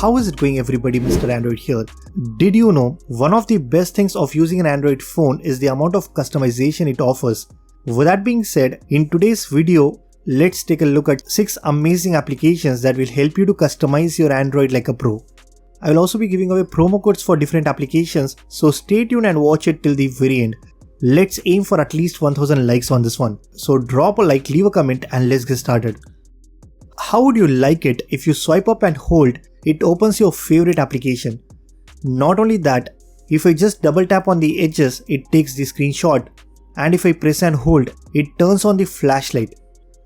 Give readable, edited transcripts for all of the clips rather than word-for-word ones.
How is it going, everybody? Mr. Android here. Did you know one of the best things of using an Android phone is the amount of customization it offers? With that being said, in today's video, let's take a look at 6 amazing applications that will help you to customize your Android like a pro. I will also be giving away promo codes for different applications, so stay tuned and watch it till the very end. Let's aim for at least 1000 likes on this one. So drop a like, leave a comment, and let's get started. How would you like it if you swipe up and hold, it opens your favorite application? Not only that, if I just double tap on the edges, it takes the screenshot, and if I press and hold, it turns on the flashlight.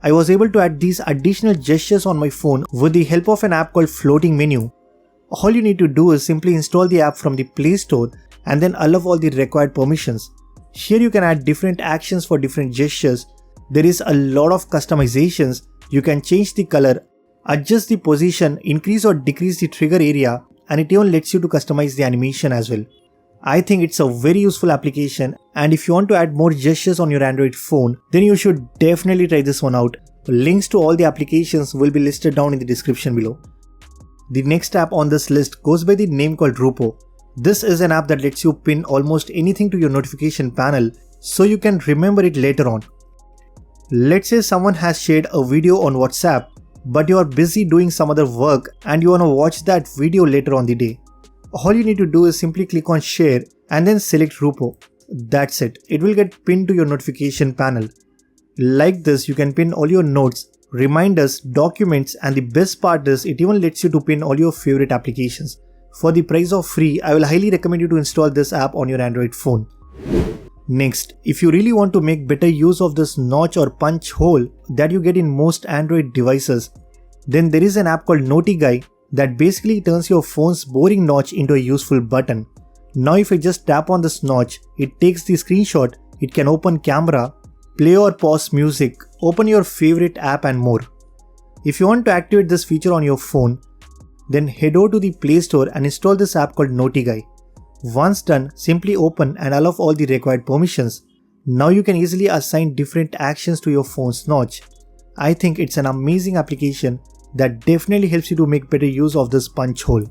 I was able to add these additional gestures on my phone with the help of an app called Floating Menu. All you need to do is simply install the app from the Play Store and then allow all the required permissions. Here you can add different actions for different gestures. There is a lot of customizations. You can change the color, adjust the position, increase or decrease the trigger area, and it even lets you to customize the animation as well. I think it's a very useful application, and if you want to add more gestures on your Android phone, then you should definitely try this one out. Links to all the applications will be listed down in the description below. The next app on this list goes by the name called Rupo. This is an app that lets you pin almost anything to your notification panel so you can remember it later on. Let's say someone has shared a video on WhatsApp, but you are busy doing some other work and you want to watch that video later on the day. All you need to do is simply click on share and then select Rupo. That's it. It will get pinned to your notification panel. Like this, you can pin all your notes, reminders, documents, and the best part is it even lets you to pin all your favorite applications. For the price of free, I will highly recommend you to install this app on your Android phone. Next, if you really want to make better use of this notch or punch hole that you get in most Android devices, then there is an app called Notigai that basically turns your phone's boring notch into a useful button. Now if I just tap on this notch, it takes the screenshot, it can open camera, play or pause music, open your favorite app and more. If you want to activate this feature on your phone, then head over to the Play Store and install this app called Notigai. Once done, simply open and allow all the required permissions. Now you can easily assign different actions to your phone's notch. I think it's an amazing application that definitely helps you to make better use of this punch hole.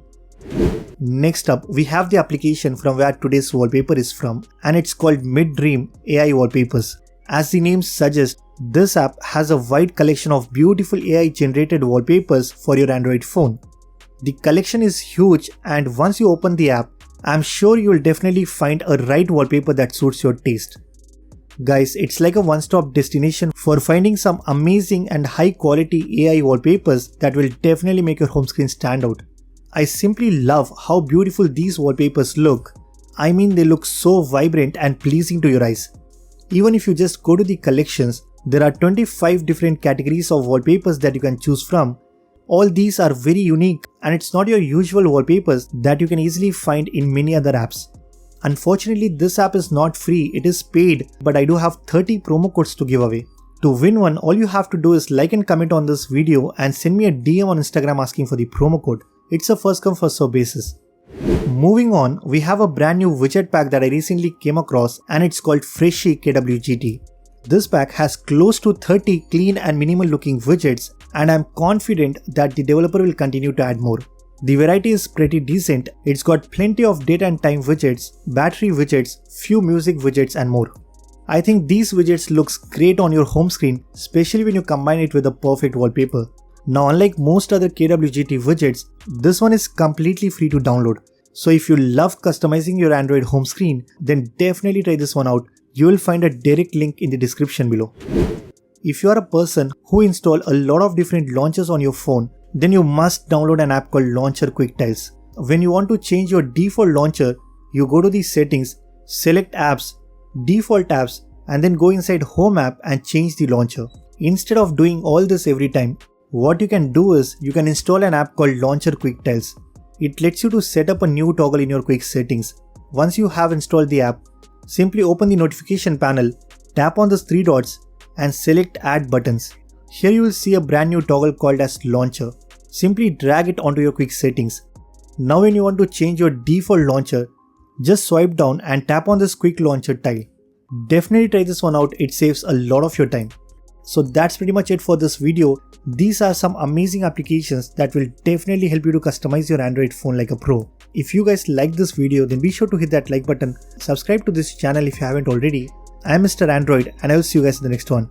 Next up, we have the application from where today's wallpaper is from, and it's called Mid-Dream AI Wallpapers. As the name suggests, this app has a wide collection of beautiful AI generated wallpapers for your Android phone. The collection is huge, and once you open the app, I'm sure you'll definitely find a right wallpaper that suits your taste. Guys, it's like a one-stop destination for finding some amazing and high-quality AI wallpapers that will definitely make your home screen stand out. I simply love how beautiful these wallpapers look. I mean, they look so vibrant and pleasing to your eyes. Even if you just go to the collections, there are 25 different categories of wallpapers that you can choose from. All these are very unique, and it's not your usual wallpapers that you can easily find in many other apps. Unfortunately, this app is not free, it is paid, but I do have 30 promo codes to give away. To win one, all you have to do is like and comment on this video and send me a DM on Instagram asking for the promo code. It's a first come first serve basis. Moving on, we have a brand new widget pack that I recently came across, and it's called Freshy KWGT. This pack has close to 30 clean and minimal looking widgets, and I'm confident that the developer will continue to add more. The variety is pretty decent. It's got plenty of date and time widgets, battery widgets, few music widgets and more. I think these widgets looks great on your home screen, especially when you combine it with a perfect wallpaper. Now, unlike most other KWGT widgets, this one is completely free to download. So if you love customizing your Android home screen, then definitely try this one out. You will find a direct link in the description below. If you are a person who install a lot of different launchers on your phone, then you must download an app called Launcher Quick Tiles. When you want to change your default launcher, you go to the settings, select apps, default apps, and then go inside Home app and change the launcher. Instead of doing all this every time, what you can do is you can install an app called Launcher Quick Tiles. It lets you to set up a new toggle in your quick settings. Once you have installed the app, simply open the notification panel, tap on these 3 dots and select Add Buttons. Here you will see a brand new toggle called as Launcher. Simply drag it onto your quick settings. Now when you want to change your default launcher, just swipe down and tap on this quick launcher tile. Definitely try this one out, it saves a lot of your time. So that's pretty much it for this video. These are some amazing applications that will definitely help you to customize your Android phone like a pro. If you guys like this video, then be sure to hit that like button, subscribe to this channel if you haven't already. I am Mr. Android and I will see you guys in the next one.